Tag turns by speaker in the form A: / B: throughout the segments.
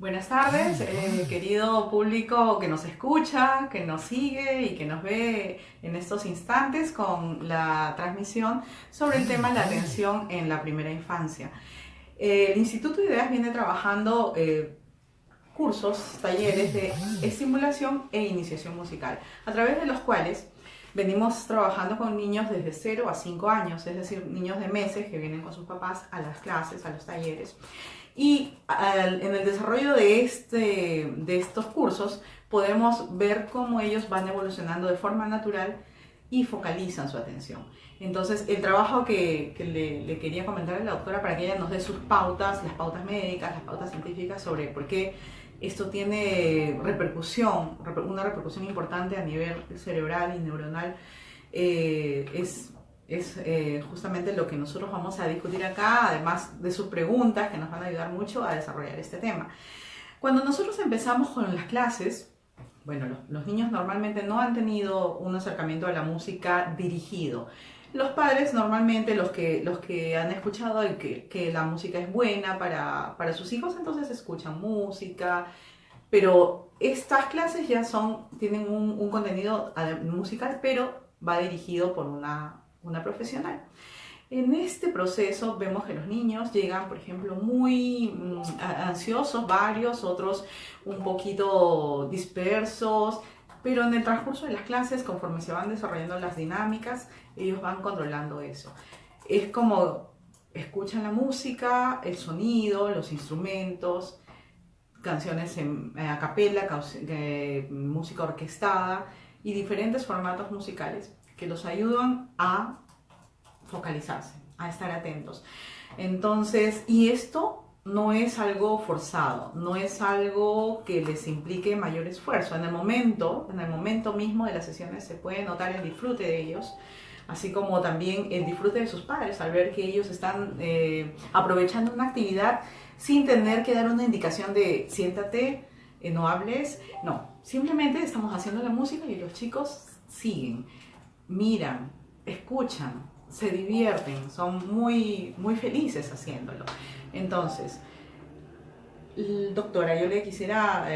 A: Buenas tardes, querido público que nos escucha, que nos sigue y que nos ve en estos instantes con la transmisión sobre el tema de la atención en la primera infancia. El Instituto Ideas viene trabajando cursos, talleres de estimulación e iniciación musical, a través de los cuales venimos trabajando con niños desde 0 a 5 años, es decir, niños de meses que vienen con sus papás a las clases, a los talleres. Y en el desarrollo de estos cursos podemos ver cómo ellos van evolucionando de forma natural y focalizan su atención. Entonces, el trabajo que le quería comentar a la doctora para que ella nos dé sus pautas, las pautas médicas, las pautas científicas sobre por qué esto tiene repercusión, una repercusión importante a nivel cerebral y neuronal, es justamente lo que nosotros vamos a discutir acá, además de sus preguntas que nos van a ayudar mucho a desarrollar este tema. Cuando nosotros empezamos con las clases, bueno, los niños normalmente no han tenido un acercamiento a la música dirigido. Los padres normalmente, los que han escuchado que la música es buena para sus hijos, entonces escuchan música, pero estas clases ya tienen un contenido musical, pero va dirigido por una profesional. En este proceso vemos que los niños llegan, por ejemplo, muy ansiosos, varios, otros un poquito dispersos, pero en el transcurso de las clases, conforme se van desarrollando las dinámicas, ellos van controlando eso. Es como escuchan la música, el sonido, los instrumentos, canciones a capela, música orquestada y diferentes formatos musicales que los ayudan a focalizarse, a estar atentos. Entonces, y esto no es algo forzado, no es algo que les implique mayor esfuerzo. En el momento mismo de las sesiones se puede notar el disfrute de ellos, así como también el disfrute de sus padres al ver que ellos están aprovechando una actividad sin tener que dar una indicación de siéntate, no hables. No, simplemente estamos haciendo la música y los chicos siguen, miran, escuchan, se divierten, son muy, muy felices haciéndolo. Entonces, doctora, yo le quisiera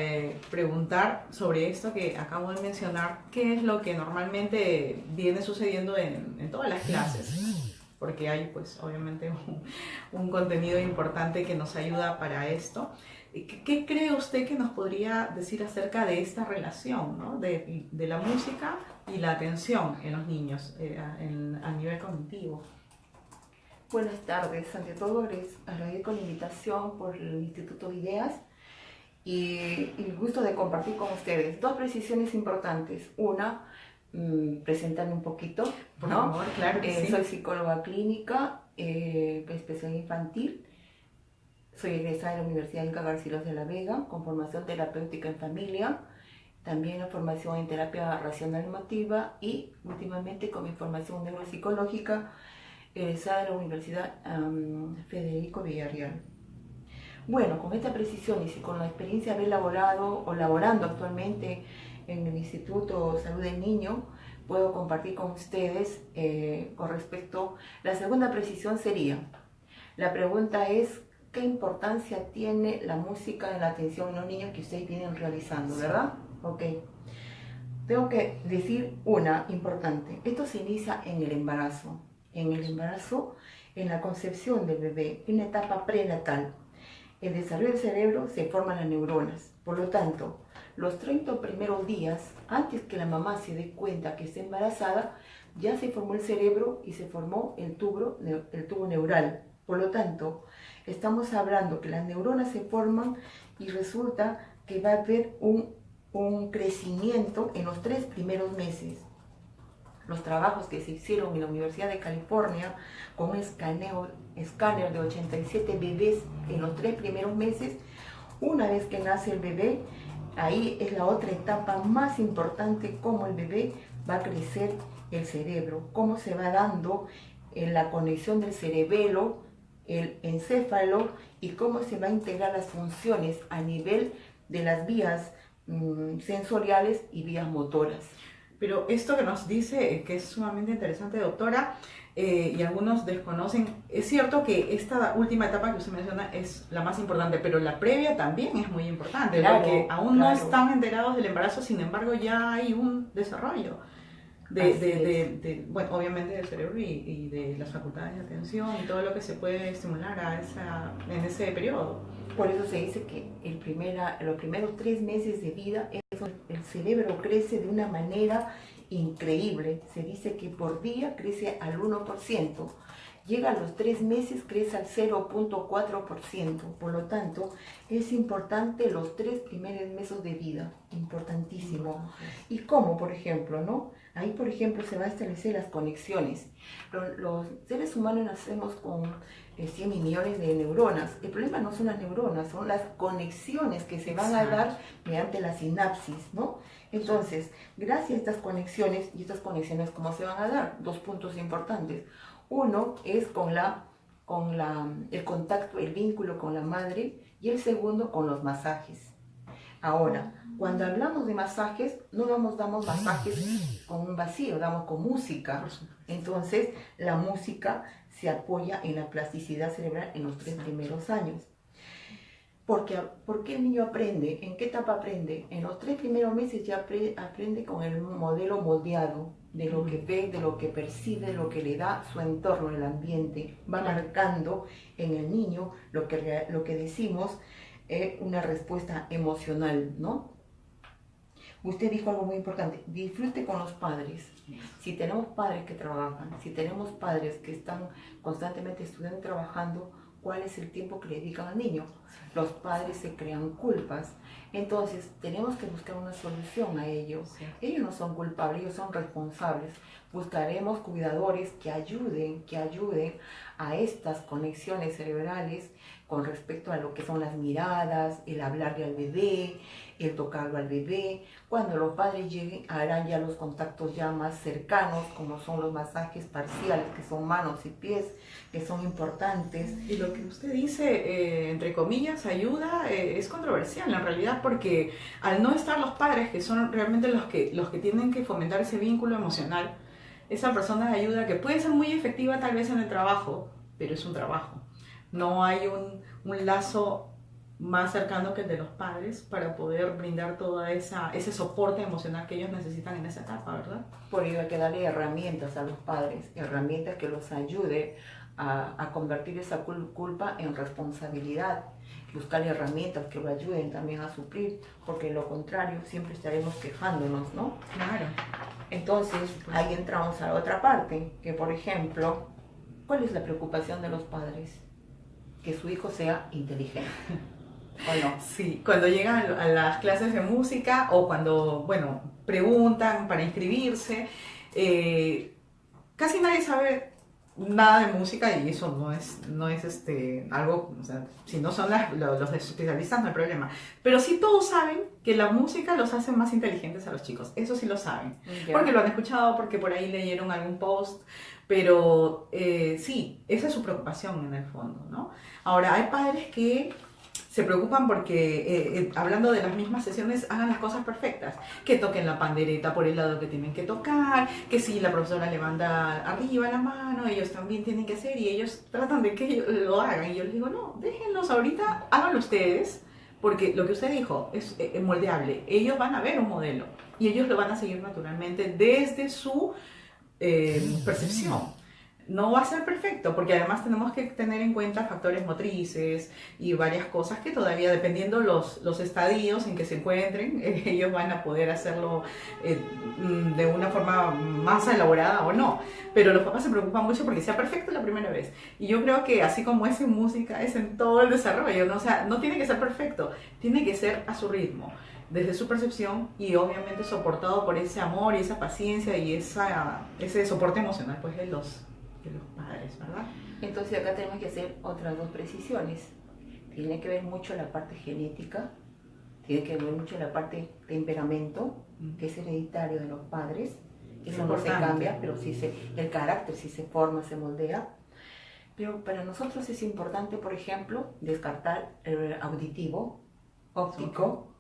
A: preguntar sobre esto que acabo de mencionar, ¿qué es lo que normalmente viene sucediendo en todas las clases? Porque hay pues obviamente un contenido importante que nos ayuda para esto. ¿Qué cree usted que nos podría decir acerca de esta relación, ¿no? de la música y la atención en los niños a nivel cognitivo?
B: Buenas tardes, ante todo les agradezco la invitación por el Instituto Ideas y el gusto de compartir con ustedes dos precisiones importantes. Una, presentarme un poquito,
A: Por
B: ¿no?
A: favor, claro que sí.
B: Soy psicóloga clínica, especialista infantil, soy egresada de la Universidad Inca Garcilaso de la Vega con formación terapéutica en familia, también la formación en terapia racional emotiva y últimamente con mi formación neuropsicológica egresada de la Universidad Federico Villarreal. Bueno, con esta precisión y con la experiencia de haber laborado o laborando actualmente en el Instituto Salud del Niño, puedo compartir con ustedes con respecto. La segunda precisión sería, la pregunta es, ¿qué importancia tiene la música en la atención de los niños que ustedes vienen realizando, verdad? Ok. Tengo que decir una importante. Esto se inicia en el embarazo. En el embarazo, en la concepción del bebé, en la etapa prenatal. El desarrollo del cerebro se forman las neuronas. Por lo tanto, los 30 primeros días, antes que la mamá se dé cuenta que está embarazada, ya se formó el cerebro y se formó el tubo neural. Por lo tanto, estamos hablando que las neuronas se forman y resulta que va a haber un crecimiento en los 3 primeros meses. Los trabajos que se hicieron en la Universidad de California con un escáner de 87 bebés en los 3 primeros meses, una vez que nace el bebé, ahí es la otra etapa más importante, cómo el bebé va a crecer el cerebro, cómo se va dando la conexión del cerebelo, el encéfalo y cómo se va a integrar las funciones a nivel de las vías sensoriales y vías motoras.
A: Pero esto que nos dice, que es sumamente interesante, doctora, y algunos desconocen. Es cierto que esta última etapa que usted menciona es la más importante, pero la previa también es muy importante,
B: Claro,
A: porque aún no
B: claro.
A: están enterados del embarazo, sin embargo ya hay un desarrollo. Bueno, obviamente del cerebro y de las facultades de atención y todo lo que se puede estimular en ese periodo.
B: Por eso se dice que los primeros 3 meses de vida el cerebro crece de una manera increíble. Se dice que por día crece al 1%. Llega a los 3 meses, crece al 0.4%. Por lo tanto, es importante los 3 primeros meses de vida. Importantísimo. ¿Y cómo, por ejemplo, no? Ahí, por ejemplo, se va a establecer las conexiones. Los seres humanos nacemos con 100 millones de neuronas. El problema no son las neuronas, son las conexiones que se van a dar mediante la sinapsis, ¿no? Entonces, gracias a estas conexiones, ¿cómo se van a dar? 2 puntos importantes. Uno es con el contacto, el vínculo con la madre, y el segundo con los masajes. Ahora, cuando hablamos de masajes, no damos masajes con un vacío, damos con música. Entonces, la música se apoya en la plasticidad cerebral en los 3 primeros años. ¿Por qué el niño aprende? ¿En qué etapa aprende? En los 3 primeros meses ya aprende con el modelo moldeado, de lo que ve, de lo que percibe, de lo que le da su entorno, el ambiente. Va marcando en el niño lo que decimos una respuesta emocional, ¿no? Usted dijo algo muy importante, disfrute con los padres. Si tenemos padres que trabajan, si tenemos padres que están constantemente estudiando y trabajando, ¿cuál es el tiempo que le dedican al niño? Los padres se crean culpas. Entonces, tenemos que buscar una solución a ello. Ellos no son culpables, ellos son responsables. Buscaremos cuidadores que ayuden a estas conexiones cerebrales con respecto a lo que son las miradas, el hablarle al bebé, el tocarlo al bebé. Cuando los padres lleguen, harán ya los contactos ya más cercanos, como son los masajes parciales, que son manos y pies, que son importantes.
A: Y lo que usted dice, entre comillas, ayuda, es controversial en realidad, porque al no estar los padres, que son realmente los que tienen que fomentar ese vínculo emocional, esa persona de ayuda que puede ser muy efectiva tal vez en el trabajo, pero es un trabajo. No hay un lazo más cercano que el de los padres para poder brindar todo ese soporte emocional que ellos necesitan en esa etapa, ¿verdad?
B: Por ello hay que darle herramientas a los padres, herramientas que los ayude a convertir esa culpa en responsabilidad, buscar herramientas que lo ayuden también a suplir, porque de lo contrario siempre estaremos quejándonos, ¿no?
A: Claro.
B: Entonces ahí entramos a la otra parte, que por ejemplo, ¿cuál es la preocupación de los padres? Que su hijo sea inteligente. ¿O no?
A: Sí, cuando llegan a las clases de música o cuando, bueno, preguntan para inscribirse, casi nadie sabe nada de música y eso no es algo, o sea, si no son los especialistas no hay problema. Pero sí todos saben que la música los hace más inteligentes a los chicos, eso sí lo saben.
B: Ya.
A: Porque lo han escuchado, porque por ahí leyeron algún post, pero sí, esa es su preocupación en el fondo, ¿no? Ahora, hay padres que se preocupan porque, hablando de las mismas sesiones, hagan las cosas perfectas, que toquen la pandereta por el lado que tienen que tocar, que si la profesora levanta arriba la mano, ellos también tienen que hacer y ellos tratan de que lo hagan. Y yo les digo, no, déjenlos ahorita, háganlo ustedes, porque lo que usted dijo es moldeable. Ellos van a ver un modelo y ellos lo van a seguir naturalmente desde su percepción. No va a ser perfecto, porque además tenemos que tener en cuenta factores motrices y varias cosas que todavía, dependiendo los estadios en que se encuentren, ellos van a poder hacerlo de una forma más elaborada o no. Pero los papás se preocupan mucho porque sea perfecto la primera vez. Y yo creo que así como es en música, es en todo el desarrollo, ¿no? O sea, no tiene que ser perfecto, tiene que ser a su ritmo, desde su percepción y obviamente soportado por ese amor y esa paciencia y ese soporte emocional pues de los padres, ¿verdad?
B: Entonces acá tenemos que hacer otras 2 precisiones. Tiene que ver mucho la parte genética, tiene que ver mucho la parte temperamento, que es hereditario de los padres. Eso no se cambia, pero el carácter sí se forma, se moldea. Pero para nosotros es importante, por ejemplo, descartar el auditivo, óptico,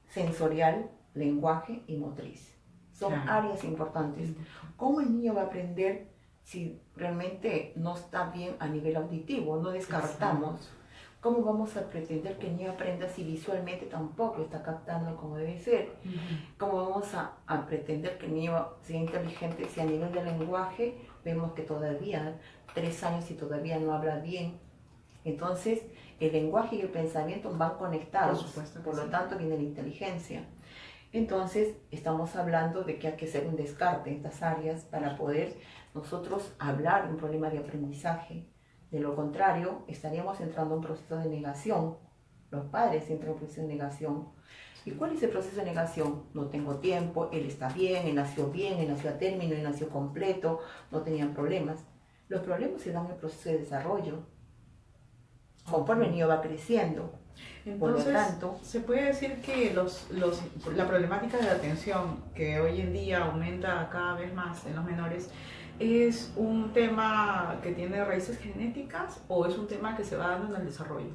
B: sensorial, lenguaje y motriz. Son áreas importantes. ¿Cómo el niño va a aprender si realmente no está bien a nivel auditivo, no descartamos. ¿Cómo vamos a pretender que el niño aprenda si visualmente tampoco está captando como debe ser? ¿Cómo vamos a pretender que el niño sea inteligente si a nivel de lenguaje vemos que todavía 3 años y todavía no habla bien? Entonces, el lenguaje y el pensamiento van conectados, por lo tanto viene la inteligencia. Entonces, estamos hablando de que hay que hacer un descarte en estas áreas para poder nosotros hablar de un problema de aprendizaje. De lo contrario, estaríamos entrando en un proceso de negación. Los padres entran en un proceso de negación. ¿Y cuál es el proceso de negación? No tengo tiempo, él está bien, él nació a término, él nació completo, no tenían problemas. Los problemas se dan en el proceso de desarrollo, conforme el niño va creciendo.
A: Entonces,
B: por lo tanto,
A: se puede decir que la problemática de atención que hoy en día aumenta cada vez más en los menores es un tema que tiene raíces genéticas o es un tema que se va dando en el desarrollo.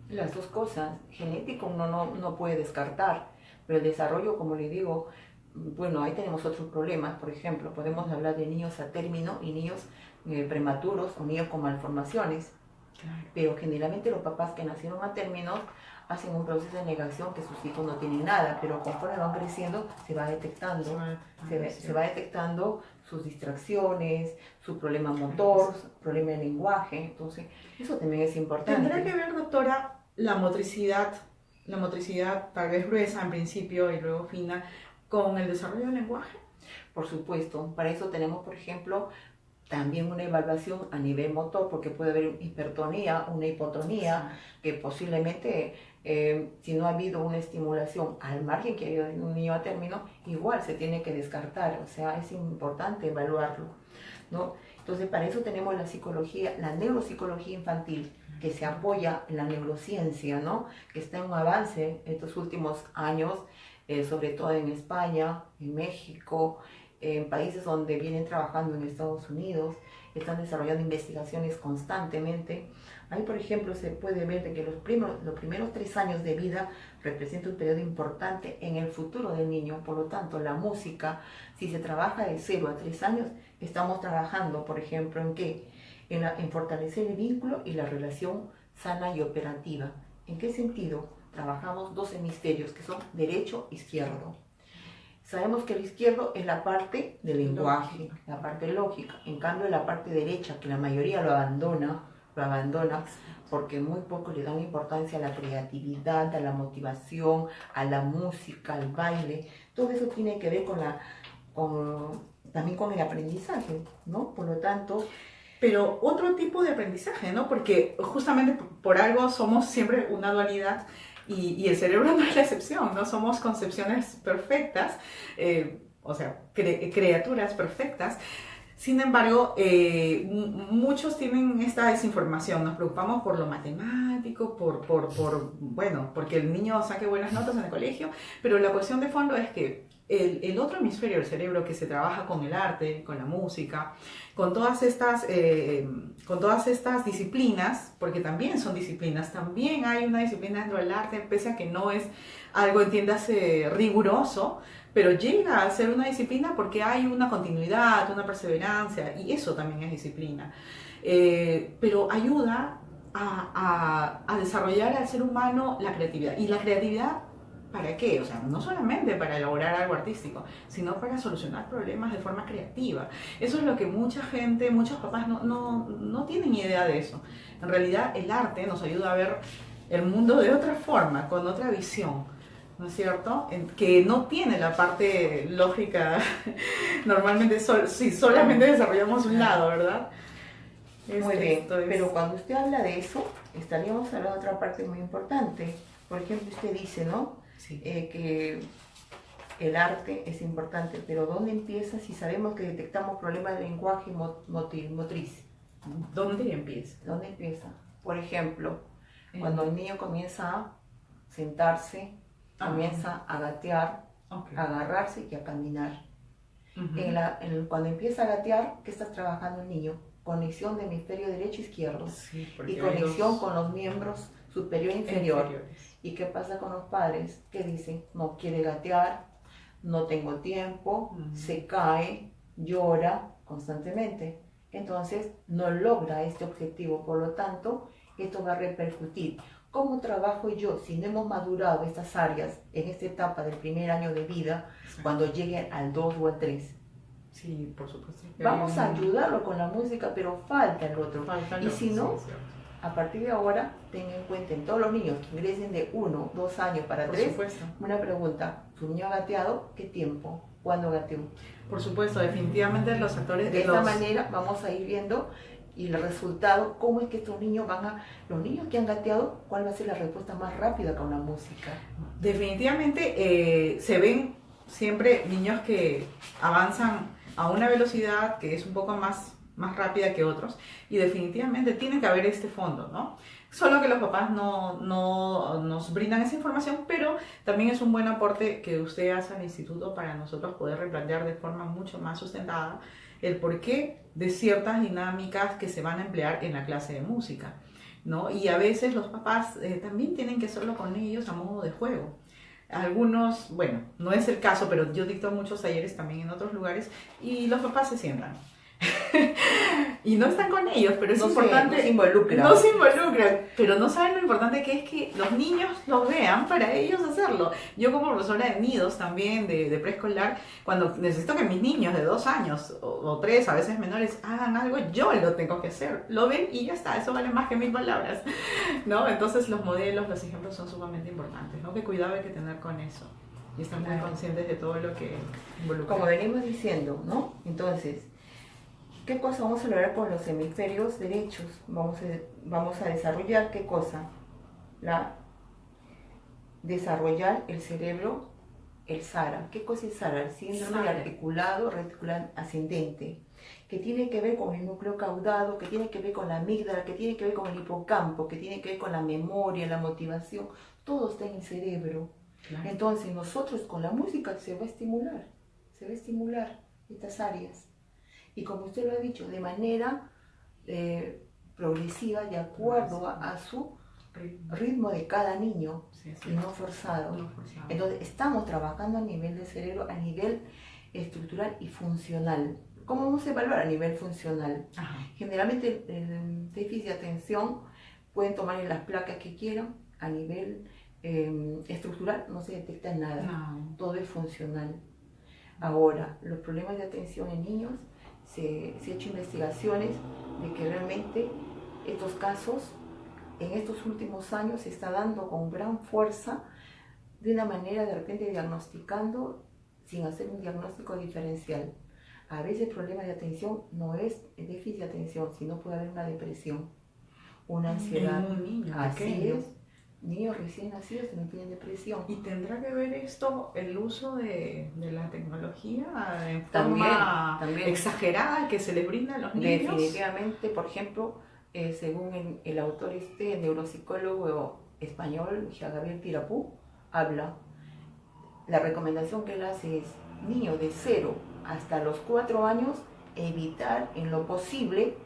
B: las dos cosas, genético uno no puede descartar, pero el desarrollo, como le digo, bueno, ahí tenemos otros problemas. Por ejemplo, podemos hablar de niños a término y niños prematuros o niños con malformaciones.
A: Claro.
B: Pero generalmente los papás que nacieron a términos hacen un proceso de negación que sus hijos no tienen nada, pero conforme van creciendo se va detectando, se va detectando sus distracciones, su problema motor, su problema de lenguaje. Entonces eso también es importante.
A: ¿Tendrá que ver, doctora, la motricidad tal vez gruesa en principio y luego fina, con el desarrollo del lenguaje?
B: Por supuesto, para eso tenemos, por ejemplo, también una evaluación a nivel motor, porque puede haber hipertonía, una hipotonía, que posiblemente si no ha habido una estimulación al margen que haya un niño a término, igual se tiene que descartar. O sea, es importante evaluarlo, ¿no? Entonces, para eso tenemos la psicología, la neuropsicología infantil, que se apoya en la neurociencia, ¿no? Que está en un avance estos últimos años, sobre todo en España, en México, en países donde vienen trabajando en Estados Unidos, están desarrollando investigaciones constantemente. Ahí, por ejemplo, se puede ver de que los primeros 3 años de vida representan un periodo importante en el futuro del niño. Por lo tanto, la música, si se trabaja de 0 a 3 años, estamos trabajando, por ejemplo, ¿en qué? En fortalecer el vínculo y la relación sana y operativa. ¿En qué sentido? Trabajamos 2 hemisferios, que son derecho e izquierdo. Sabemos que el izquierdo es la parte del lenguaje, la parte lógica. En cambio, la parte derecha, que la mayoría lo abandona porque muy poco le dan importancia a la creatividad, a la motivación, a la música, al baile. Todo eso tiene que ver también con el aprendizaje, ¿no? Por lo tanto...
A: Pero otro tipo de aprendizaje, ¿no? Porque justamente por algo somos siempre una dualidad. Y el cerebro no es la excepción, no somos concepciones perfectas, criaturas perfectas. Sin embargo, muchos tienen esta desinformación, nos preocupamos por lo matemático, porque el niño saque buenas notas en el colegio, pero la cuestión de fondo es que el otro hemisferio del cerebro que se trabaja con el arte, con la música, con todas estas disciplinas, porque también son disciplinas, también hay una disciplina dentro del arte, pese a que no es algo, entiéndase, riguroso, pero llega a ser una disciplina porque hay una continuidad, una perseverancia, y eso también es disciplina. Pero ayuda a desarrollar al ser humano la creatividad. Y la creatividad, ¿para qué? O sea, no solamente para elaborar algo artístico, sino para solucionar problemas de forma creativa. Eso es lo que mucha gente, muchos papás no tienen idea de eso. En realidad, el arte nos ayuda a ver el mundo de otra forma, con otra visión, ¿no es cierto? Que no tiene la parte lógica. Normalmente, si solamente desarrollamos un lado, ¿verdad?
B: Muy bien, pero cuando usted habla de eso, estaríamos hablando de otra parte muy importante. Por ejemplo, usted dice, ¿no?
A: Sí.
B: Que el arte es importante, pero ¿dónde empieza si sabemos que detectamos problemas de lenguaje motriz?
A: ¿Dónde empieza?
B: ¿Dónde empieza? Por ejemplo, cuando el niño comienza a sentarse, comienza a gatear, a agarrarse y a caminar. Cuando empieza a gatear, ¿qué está trabajando el niño? Conexión de hemisferio derecho e izquierdo, y conexión con los miembros superior e inferior. ¿Y qué pasa con los padres? Que dicen, no quiere gatear, no tengo tiempo, se cae, llora constantemente. entonces no logra este objetivo. Por lo tanto, esto va a repercutir. ¿Cómo trabajo yo si no hemos madurado estas áreas en esta etapa del primer año de vida,
A: Sí.
B: cuando lleguen al 2 o al 3?
A: Sí, por supuesto.
B: Vamos a ayudarlo con la música, pero falta el otro.
A: Falta
B: Y
A: lo-
B: si no,
A: sí, cierto.
B: a partir de ahora, tenga en cuenta en todos los niños que ingresen de 1, 2 años para
A: Por
B: 3,
A: supuesto.
B: una pregunta. ¿Su niño ha gateado? ¿Qué tiempo? ¿Cuándo gateó?
A: Por supuesto, definitivamente los actores
B: De esta manera vamos a ir viendo y el resultado, cómo es que estos niños los niños que han gateado, cuál va a ser la respuesta más rápida con la música.
A: Definitivamente se ven siempre niños que avanzan a una velocidad que es un poco más rápida que otros y definitivamente tiene que haber este fondo, ¿no? Solo que los papás no nos brindan esa información, pero también es un buen aporte que usted hace al instituto para nosotros poder replantear de forma mucho más sustentada el porqué de ciertas dinámicas que se van a emplear en la clase de música, ¿no? Y a veces los papás también tienen que hacerlo con ellos a modo de juego. Algunos, bueno, no es el caso, pero yo dicto muchos talleres también en otros lugares y los papás se sientan. Y no están con ellos, pero es importante.
B: No se involucran.
A: No se involucran, pero no saben lo importante que es que los niños los vean para ellos hacerlo. Yo como profesora de nidos también, de preescolar, cuando necesito que mis niños de 2 años o 3, a veces menores, hagan algo, yo lo tengo que hacer. Lo ven y ya está, eso vale más que 1000 palabras, ¿no? Entonces los modelos, los ejemplos son sumamente importantes, ¿no? Qué cuidado hay que tener con eso y estar muy conscientes de todo lo que involucra.
B: Como venimos diciendo, ¿no? Entonces, ¿qué cosa vamos a lograr con los hemisferios derechos? Vamos a desarrollar, ¿qué cosa? Desarrollar el cerebro, el SARA. ¿Qué cosa es SARA? El síndrome de articulado reticular ascendente, que tiene que ver con el núcleo caudado, que tiene que ver con la amígdala, que tiene que ver con el hipocampo, que tiene que ver con la memoria, la motivación. Todo está en el cerebro.
A: Claro.
B: Entonces, nosotros con la música se va a estimular estas áreas. Y como usted lo ha dicho, de manera progresiva, de acuerdo a su ritmo de cada niño, y no forzado. Entonces, estamos trabajando a nivel de cerebro, a nivel estructural y funcional. ¿Cómo vamos a evaluar a nivel funcional?
A: Ajá.
B: Generalmente el déficit de atención pueden tomar en las placas que quieran, a nivel estructural no se detecta nada,
A: No.
B: todo es funcional. Ahora, los problemas de atención en niños, se han hecho investigaciones de que realmente estos casos en estos últimos años se está dando con gran fuerza, de una manera de repente diagnosticando sin hacer un diagnóstico diferencial. A veces el problema de atención no es el déficit de atención, sino puede haber una depresión, una ansiedad.
A: En un niño
B: Así
A: pequeño.
B: es, niños recién nacidos también tienen depresión.
A: ¿Y tendrá que ver esto, el uso de la tecnología en
B: También,
A: forma
B: también.
A: exagerada que se les brinda a los niños?
B: Definitivamente, por ejemplo, según el autor neuropsicólogo español, Gabriel Tirapú, habla, la recomendación que él hace es, niños de 0 hasta los 4 años, evitar en lo posible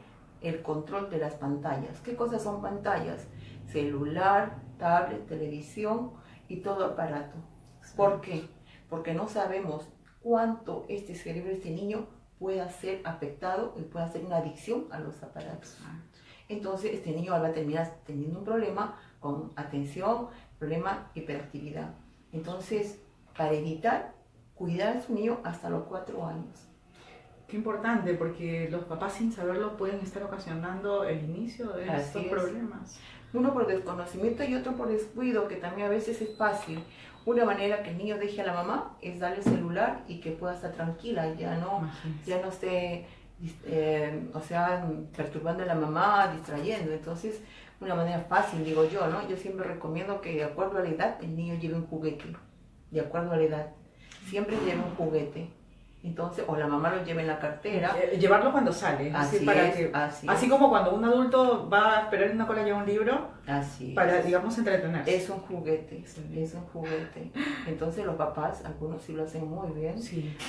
B: el control de las pantallas. ¿Qué cosas son pantallas? Celular, tablet, televisión y todo aparato. ¿Por qué? Porque no sabemos cuánto este cerebro de este niño pueda ser afectado y pueda ser una adicción a los aparatos. Entonces este niño va a terminar teniendo un problema con atención, problema hiperactividad. Entonces, para evitar, cuidar a su niño hasta los 4 años.
A: Qué importante, porque los papás sin saberlo pueden estar ocasionando el inicio de estos problemas.
B: Uno por desconocimiento y otro por descuido, que también a veces es fácil. Una manera que el niño deje a la mamá es darle el celular y que pueda estar tranquila, ya no esté perturbando a la mamá, distrayendo. Entonces, una manera fácil, digo yo, ¿no? Yo siempre recomiendo que de acuerdo a la edad el niño lleve un juguete, de acuerdo a la edad. Siempre lleve un juguete. Entonces, o la mamá lo lleva en la cartera.
A: Llevarlo cuando sale. Así como cuando un adulto va a esperar en una cola lleva un libro. Para, digamos, entretenerse.
B: Es un juguete, es un juguete. Entonces los papás, algunos sí lo hacen muy bien,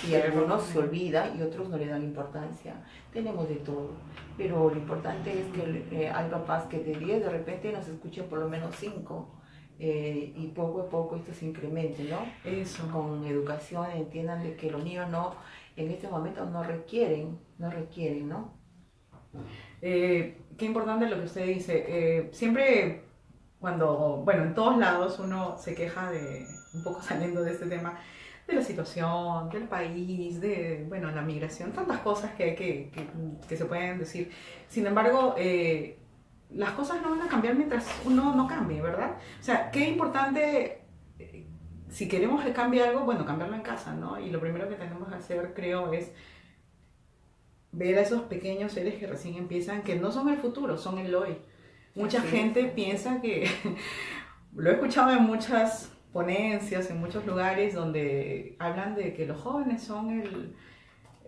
B: y algunos se olvidan y otros no le dan importancia. Tenemos de todo, pero lo importante es que hay papás que de 10 de repente nos escuchen por lo menos 5. Y poco a poco esto se incremente, ¿no?
A: Eso.
B: Con educación entiendan de que los niños en este momento no requieren, ¿no?
A: Qué importante lo que usted dice. Siempre cuando, bueno, en todos lados uno se queja de, un poco saliendo de este tema, de la situación, del país, de, bueno, la migración, tantas cosas que se pueden decir. Sin embargo, las cosas no van a cambiar mientras uno no cambie, ¿verdad? O sea, qué importante, si queremos que cambie algo, bueno, cambiarlo en casa, ¿no? Y lo primero que tenemos que hacer, creo, es ver a esos pequeños seres que recién empiezan, que no son el futuro, son el hoy. Mucha gente piensa que, lo he escuchado en muchas ponencias, en muchos lugares donde hablan de que los jóvenes son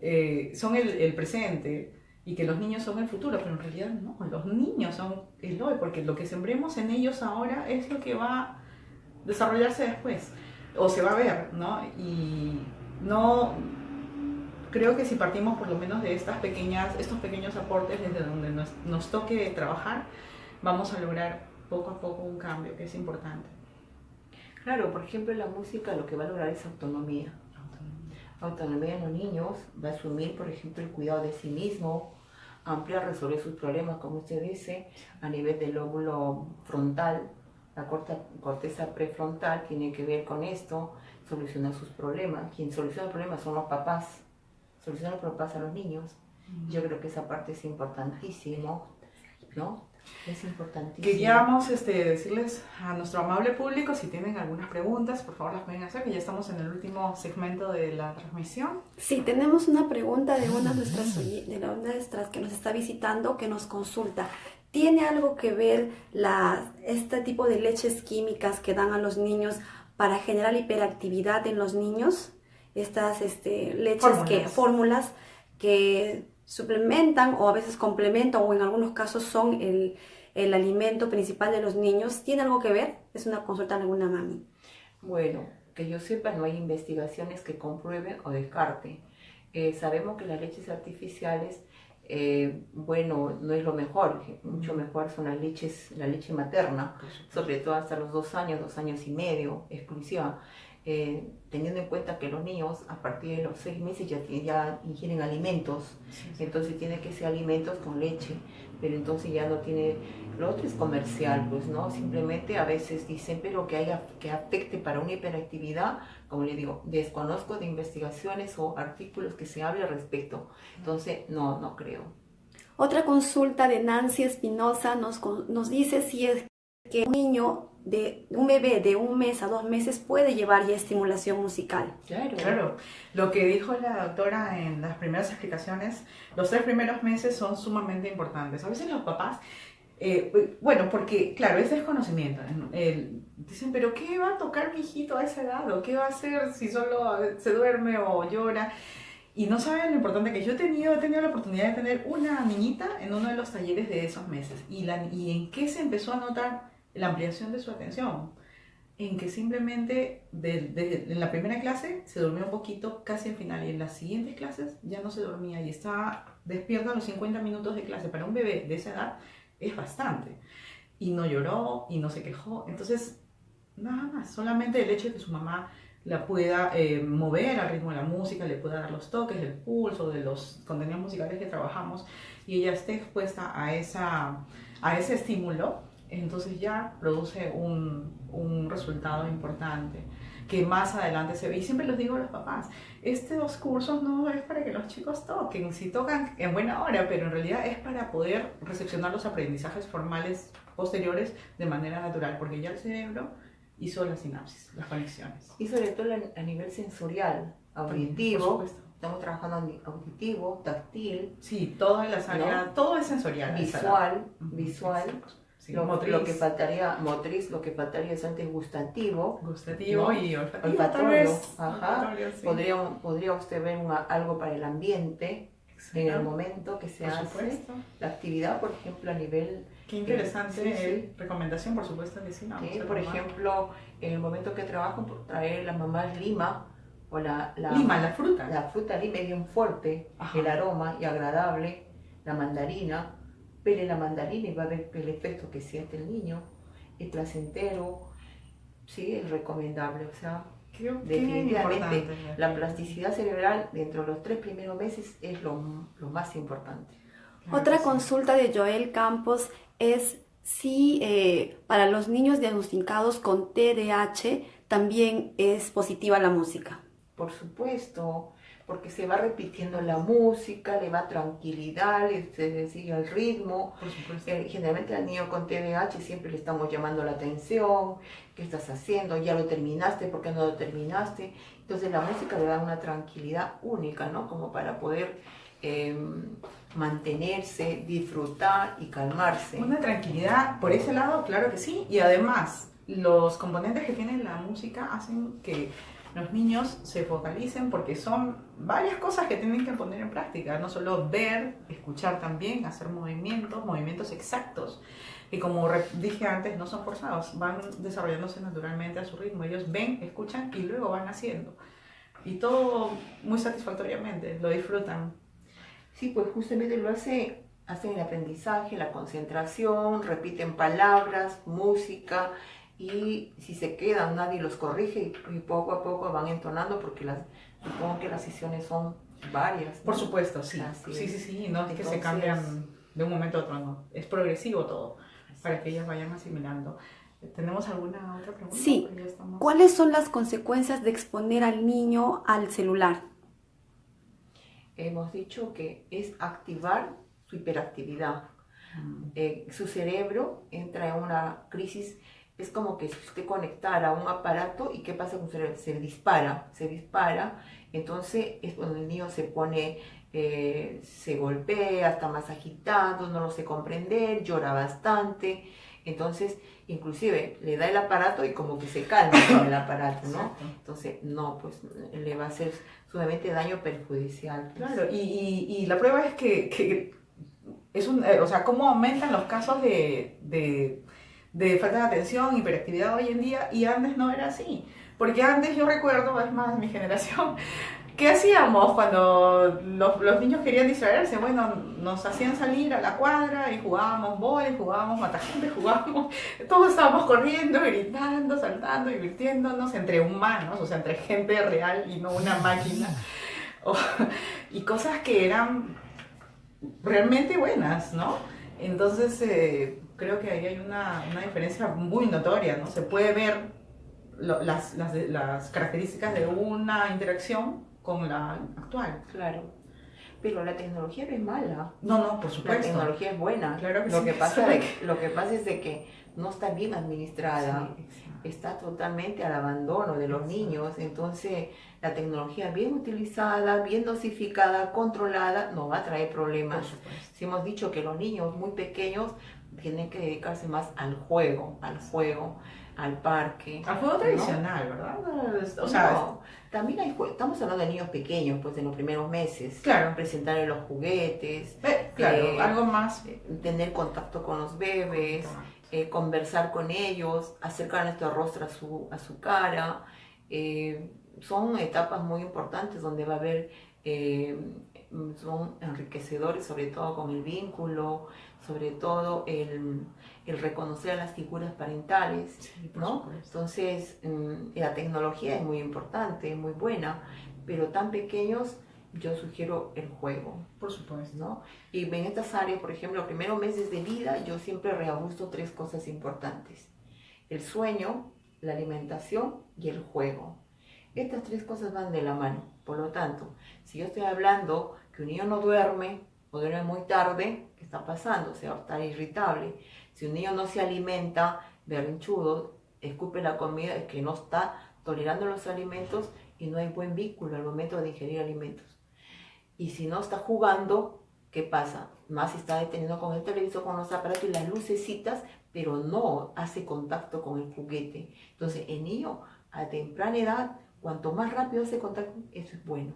A: el presente y que los niños son el futuro, pero en realidad no, los niños son el hoy, porque lo que sembremos en ellos ahora es lo que va a desarrollarse después, o se va a ver, ¿no? Y no, creo que si partimos por lo menos de estos pequeños aportes desde donde nos toque trabajar, vamos a lograr poco a poco un cambio que es importante.
B: Claro, por ejemplo, la música lo que va a lograr es autonomía. Autonomía en los niños, va a asumir, por ejemplo, el cuidado de sí mismo, ampliar, resolver sus problemas, como usted dice, a nivel del lóbulo frontal. La corteza prefrontal tiene que ver con esto, solucionar sus problemas. Quien soluciona los problemas son los papás, solucionan los papás a los niños. Yo creo que esa parte es importantísimo, ¿no? Es importantísimo.
A: Queríamos decirles a nuestro amable público, si tienen algunas preguntas, por favor las pueden hacer, que ya estamos en el último segmento de la transmisión.
C: Sí, tenemos una pregunta de una de nuestras que nos está visitando, que nos consulta. ¿Tiene algo que ver este tipo de leches químicas que dan a los niños para generar hiperactividad en los niños? Estas fórmulas que suplementan o a veces complementan o en algunos casos son el alimento principal de los niños. ¿Tiene algo que ver? Es una consulta de alguna mami.
B: Bueno, que yo sepa, no hay investigaciones que comprueben o descarten. Sabemos que las leches artificiales, bueno, no es lo mejor. Mucho mejor son la leche materna, sobre todo hasta los 2 años, 2 años y medio, exclusiva. Teniendo en cuenta que los niños a partir de los 6 meses ya ingieren alimentos, entonces tiene que ser alimentos con leche, pero entonces ya no tiene, lo otro es comercial, pues no, simplemente a veces dicen, pero que afecte para una hiperactividad, como le digo, desconozco de investigaciones o artículos que se hable al respecto, entonces no creo.
C: Otra consulta de Nancy Espinosa nos dice si es que un bebé de 1 mes a 2 meses puede llevar ya estimulación musical.
A: Claro. Lo que dijo la doctora en las primeras explicaciones, los 3 primeros meses son sumamente importantes. A veces los papás, bueno, porque claro, es desconocimiento. Dicen, pero ¿qué va a tocar mi hijito a esa edad? ¿O qué va a hacer si solo se duerme o llora? Y no saben lo importante que yo he tenido la oportunidad de tener una niñita en uno de los talleres de esos meses. Y en qué se empezó a notar la ampliación de su atención, en que simplemente en la primera clase se durmió un poquito casi al final y en las siguientes clases ya no se dormía y estaba despierta a los 50 minutos de clase. Para un bebé de esa edad es bastante. Y no lloró y no se quejó. Entonces, nada más, solamente el hecho de que su mamá la pueda mover al ritmo de la música, le pueda dar los toques del pulso, de los contenidos musicales que trabajamos y ella esté expuesta a ese estímulo, entonces ya produce un resultado importante que más adelante se ve. Y siempre les digo a los papás, estos cursos no es para que los chicos toquen, si tocan en buena hora, pero en realidad es para poder recepcionar los aprendizajes formales posteriores de manera natural, porque ya el cerebro hizo la sinapsis, las conexiones.
B: Y sobre todo a nivel sensorial, auditivo, estamos trabajando en auditivo, táctil.
A: Sí, todas las áreas, ¿no? Todo es sensorial.
B: Visual. Sí, lo que faltaría, motriz, lo que faltaría es antes gustativo.
A: Gustativo, ¿no? Y
B: olfatorio. Ajá. Sí. Podría usted ver algo para el ambiente. En el momento que se hace la actividad, por ejemplo, a nivel...
A: Qué interesante recomendación, por supuesto que sí.
B: Por ejemplo, en el momento que trabajo, traer la mamá lima o
A: la fruta.
B: La fruta lima es bien fuerte, el aroma y agradable, la mandarina, pele la mandarina y va a ver el efecto que siente el niño, es placentero, sí, es recomendable, o sea... Definitivamente, la plasticidad cerebral dentro de los 3 primeros meses es lo más importante.
A: Claro
C: Otra
A: que sí.
C: consulta de Joel Campos es si para los niños diagnosticados con TDAH también es positiva la música.
B: Por supuesto, porque se va repitiendo la música, le va tranquilidad, se sigue el ritmo.
A: Por supuesto.
B: Generalmente al niño con TDAH siempre le estamos llamando la atención, ¿qué estás haciendo? ¿Ya lo terminaste? ¿Por qué no lo terminaste? Entonces la música le da una tranquilidad única, ¿no? Como para poder mantenerse, disfrutar y calmarse.
A: Una tranquilidad por ese lado, claro que sí. Y además, los componentes que tiene la música hacen que los niños se focalicen porque son varias cosas que tienen que poner en práctica. No solo ver, escuchar también, hacer movimientos exactos. Y como dije antes, no son forzados, van desarrollándose naturalmente a su ritmo. Ellos ven, escuchan y luego van haciendo. Y todo muy satisfactoriamente, lo disfrutan.
B: Sí, pues justamente hacen el aprendizaje, la concentración, repiten palabras, música, y si se quedan nadie los corrige y poco a poco van entonando porque supongo que las sesiones son varias, ¿no?
A: Por supuesto, sí.
B: Así
A: Sí,
B: es.
A: sí, sí, no es que se
B: Entonces,
A: cambian de un momento a otro, no. Es progresivo todo, para que ellas vayan asimilando. ¿Tenemos alguna otra pregunta?
C: Sí.
A: Porque ya estamos...
C: ¿Cuáles son las consecuencias de exponer al niño al celular?
B: hemos dicho que es activar su hiperactividad. Su cerebro entra en una crisis. Es como que si usted conectara a un aparato y ¿qué pasa con su cerebro? Se dispara, entonces es cuando el niño se pone, se golpea, está más agitado, no lo sé comprender, llora bastante, entonces inclusive le da el aparato y como que se calma con el aparato, ¿no?
A: Exacto.
B: Entonces no, pues le va a hacer sumamente daño perjudicial. Pues.
A: Claro, y la prueba es que es o sea, cómo aumentan los casos de falta de atención, hiperactividad hoy en día, y antes no era así. Porque antes yo recuerdo, es más, mi generación, ¿qué hacíamos cuando los niños querían distraerse? Bueno, nos hacían salir a la cuadra y jugábamos vóley, jugábamos matagente, todos estábamos corriendo, gritando, saltando, divirtiéndonos entre humanos, o sea, entre gente real y no una máquina. Y cosas que eran realmente buenas, ¿no? Entonces, creo que ahí hay una diferencia muy notoria, ¿no? Se puede ver las características de una interacción con la actual.
B: Claro, pero la tecnología no es mala.
A: No, por
B: La
A: supuesto.
B: tecnología es buena.
A: Claro que
B: lo
A: sí.
B: que pasa es de que no está bien administrada.
A: Sí, exacto.
B: Está totalmente al abandono de los niños. Entonces, la tecnología bien utilizada, bien dosificada, controlada, nos va a traer problemas.
A: Por supuesto.
B: Si hemos dicho que los niños muy pequeños tienen que dedicarse más al juego, al parque.
A: Al juego
B: ¿no?
A: tradicional, ¿verdad? O sea,
B: No, también estamos hablando de niños pequeños, pues en los primeros meses.
A: Claro.
B: Presentarles los juguetes.
A: claro, algo más.
B: Tener contacto con los bebés, conversar con ellos, acercar nuestro rostro a su cara. Son etapas muy importantes donde va a haber, son enriquecedores, sobre todo con el vínculo, sobre todo el reconocer a las figuras parentales,
A: Sí, por
B: ¿no?
A: supuesto.
B: Entonces, la tecnología es muy importante, muy buena, pero tan pequeños yo sugiero el juego,
A: Por supuesto.
B: ¿no? Y en estas áreas, por ejemplo, los primeros meses de vida, yo siempre reajusto 3 cosas importantes: el sueño, la alimentación y el juego. Estas 3 cosas van de la mano. Por lo tanto, si yo estoy hablando que un niño no duerme o duerme muy tarde, ¿qué está pasando? Se va a estar irritable. Si un niño no se alimenta, berrinchudo, escupe la comida, es que no está tolerando los alimentos y no hay buen vínculo al momento de ingerir alimentos. Y si no está jugando, ¿qué pasa? Más está detenido con el televisor, con los aparatos y las lucecitas, pero no hace contacto con el juguete. Entonces, el niño a temprana edad, cuanto más rápido hace contacto, eso es bueno.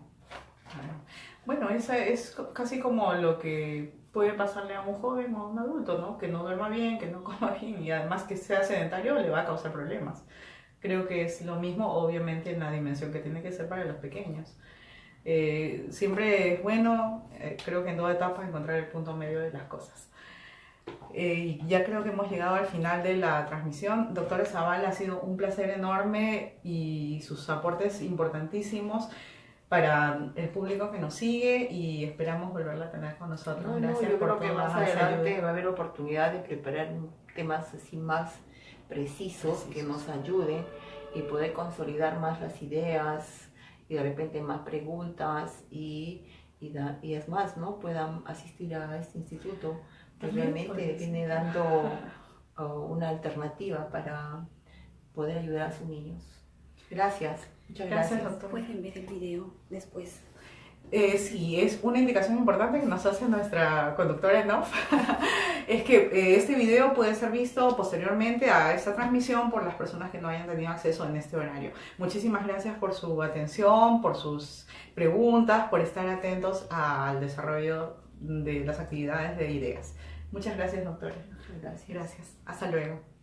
A: Bueno, esa es casi como lo que puede pasarle a un joven o a un adulto, ¿no? Que no duerma bien, que no coma bien y además que sea sedentario le va a causar problemas. Creo que es lo mismo, obviamente, en la dimensión que tiene que ser para los pequeños. Siempre es bueno, creo que en toda etapa, encontrar el punto medio de las cosas. Ya creo que hemos llegado al final de la transmisión. Doctora Zavala, ha sido un placer enorme y sus aportes importantísimos. para el público que nos sigue y esperamos volverla a tener con nosotros.
B: No,
A: Gracias
B: yo
A: por
B: creo que
A: toda
B: más
A: esa
B: adelante
A: ayuda.
B: va a haber oportunidad de preparar temas así más precisos que nos ayuden y poder consolidar más las ideas y de repente más preguntas y es más, ¿no? Puedan asistir a este instituto que
A: También
B: realmente
A: podría
B: viene
A: ser.
B: dando una alternativa para poder ayudar a sus niños. Gracias, muchas
A: Gracias,
B: gracias.
A: doctor.
C: Pueden ver el video después.
A: Sí, es una indicación importante que nos hace nuestra conductora, ¿no? Es que este video puede ser visto posteriormente a esta transmisión por las personas que no hayan tenido acceso en este horario. Muchísimas gracias por su atención, por sus preguntas, por estar atentos al desarrollo de las actividades de ideas. Muchas gracias, doctora.
B: Muchas gracias.
A: Gracias. Hasta luego.